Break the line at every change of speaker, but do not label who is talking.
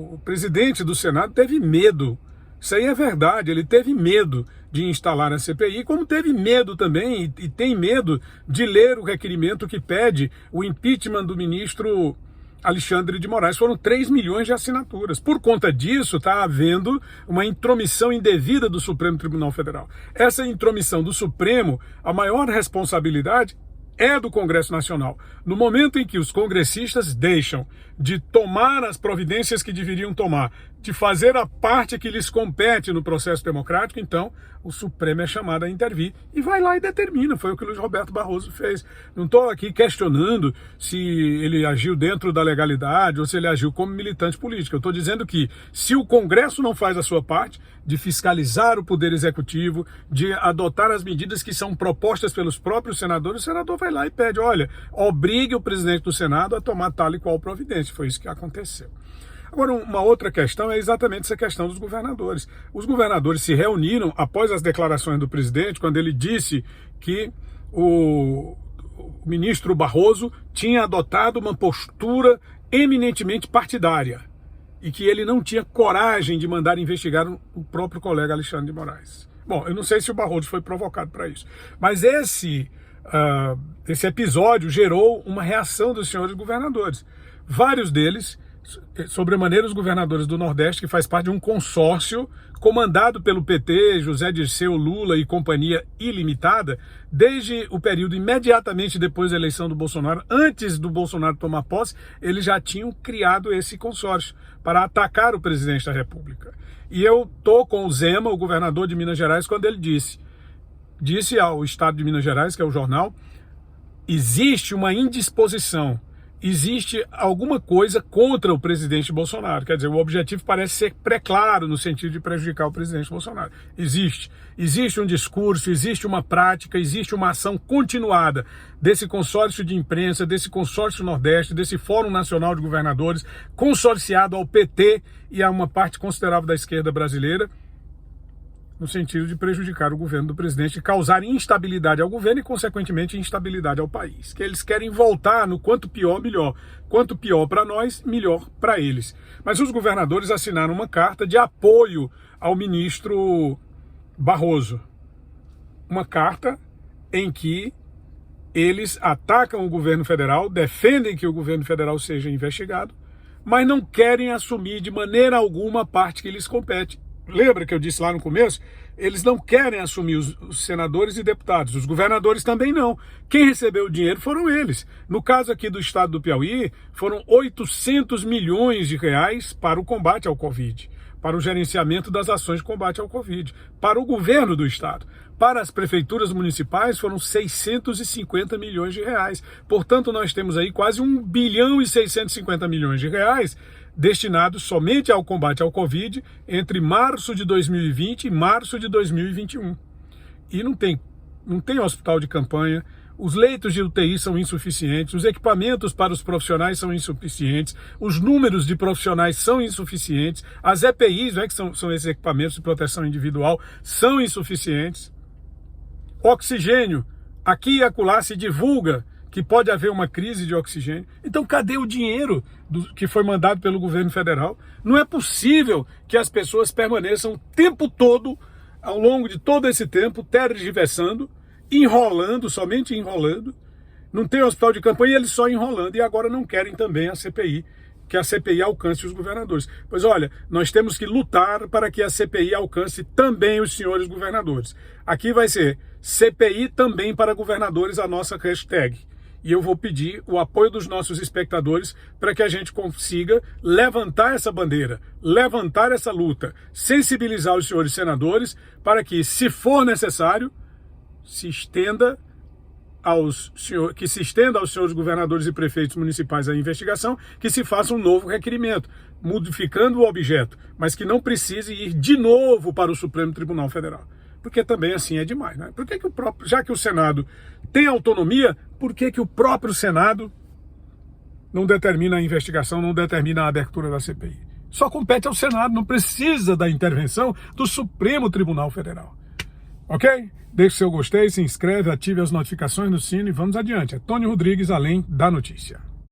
O presidente do Senado teve medo, isso aí é verdade, ele teve medo de instalar a CPI, como teve medo também, e tem medo de ler o requerimento que pede o impeachment do ministro Alexandre de Moraes. Foram 3 milhões de assinaturas. Por conta disso, está havendo uma intromissão indevida do Supremo Tribunal Federal. Essa intromissão do Supremo, a maior responsabilidade é do Congresso Nacional. No momento em que os congressistas deixam de tomar as providências que deveriam tomar, de fazer a parte que lhes compete no processo democrático, então o Supremo é chamado a intervir e vai lá e determina. Foi o que o Luiz Roberto Barroso fez. Não estou aqui questionando se ele agiu dentro da legalidade ou se ele agiu como militante político. Eu estou dizendo que se o Congresso não faz a sua parte de fiscalizar o Poder Executivo, de adotar as medidas que são propostas pelos próprios senadores, o senador vai lá e pede, olha, obrigue o presidente do Senado a tomar tal e qual providência. Foi isso que aconteceu. Agora, uma outra questão é exatamente essa questão dos governadores. Os governadores se reuniram após as declarações do presidente, quando ele disse que o ministro Barroso tinha adotado uma postura eminentemente partidária e que ele não tinha coragem de mandar investigar o próprio colega Alexandre de Moraes. Bom, eu não sei se o Barroso foi provocado para isso, mas esse episódio gerou uma reação dos senhores governadores. Vários deles, sobremaneira os governadores do Nordeste, que faz parte de um consórcio comandado pelo PT, José Dirceu, Lula e companhia ilimitada, desde o período imediatamente depois da eleição do Bolsonaro, antes do Bolsonaro tomar posse, eles já tinham criado esse consórcio para atacar o presidente da República. E eu estou com o Zema, o governador de Minas Gerais, quando ele disse ao Estado de Minas Gerais, que é o jornal, existe uma indisposição, existe alguma coisa contra o presidente Bolsonaro. Quer dizer, o objetivo parece ser pré-claro no sentido de prejudicar o presidente Bolsonaro. Existe um discurso, existe uma prática, existe uma ação continuada desse consórcio de imprensa, desse consórcio Nordeste, desse Fórum Nacional de Governadores, consorciado ao PT e a uma parte considerável da esquerda brasileira, no sentido de prejudicar o governo do presidente e causar instabilidade ao governo e, consequentemente, instabilidade ao país. Que eles querem voltar no quanto pior, melhor. Quanto pior para nós, melhor para eles. Mas os governadores assinaram uma carta de apoio ao ministro Barroso. Uma carta em que eles atacam o governo federal, defendem que o governo federal seja investigado, mas não querem assumir de maneira alguma a parte que lhes compete. Lembra que eu disse lá no começo? Eles não querem assumir os senadores e deputados. Os governadores também não. Quem recebeu o dinheiro foram eles. No caso aqui do estado do Piauí, foram 800 milhões de reais para o combate ao Covid, para o gerenciamento das ações de combate ao Covid, para o governo do estado. Para as prefeituras municipais foram 650 milhões de reais. Portanto, nós temos aí quase 1 bilhão e 650 milhões de reais destinados somente ao combate ao Covid entre março de 2020 e março de 2021. E não tem hospital de campanha, os leitos de UTI são insuficientes, os equipamentos para os profissionais são insuficientes, os números de profissionais são insuficientes, as EPIs, que são esses equipamentos de proteção individual, são insuficientes. Oxigênio, aqui e acolá se divulga que pode haver uma crise de oxigênio. Então, cadê o dinheiro que foi mandado pelo governo federal? Não é possível que as pessoas permaneçam o tempo todo, ao longo de todo esse tempo, tergiversando, enrolando, somente enrolando. Não tem hospital de campanha e eles só enrolando. E agora não querem também a CPI, que a CPI alcance os governadores. Pois olha, nós temos que lutar para que a CPI alcance também os senhores governadores. Aqui vai ser CPI também para governadores, a nossa hashtag. E eu vou pedir o apoio dos nossos espectadores para que a gente consiga levantar essa bandeira, levantar essa luta, sensibilizar os senhores senadores para que, se for necessário, se estenda aos senhores governadores e prefeitos municipais a investigação, que se faça um novo requerimento, modificando o objeto, mas que não precise ir de novo para o Supremo Tribunal Federal. Porque também assim é demais, né? Por que já que o Senado tem autonomia, por que o próprio Senado não determina a investigação, não determina a abertura da CPI? Só compete ao Senado, não precisa da intervenção do Supremo Tribunal Federal. Ok? Deixe seu gostei, se inscreve, ative as notificações no sino e vamos adiante. É Tony Rodrigues, Além da Notícia.